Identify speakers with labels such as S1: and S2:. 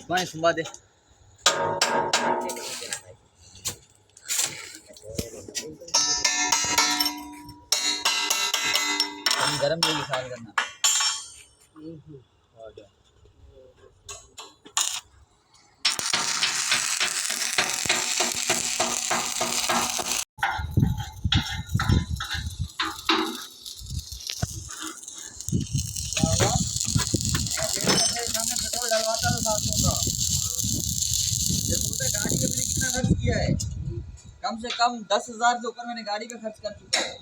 S1: पानी सुबह दे गरम नहीं ख्याल करना। पेट्रोल डलवाता था 700 का। गाड़ी पे मैंने कितना खर्च किया है, कम से कम 10,000 से ऊपर मैंने गाड़ी पे खर्च कर चुका है।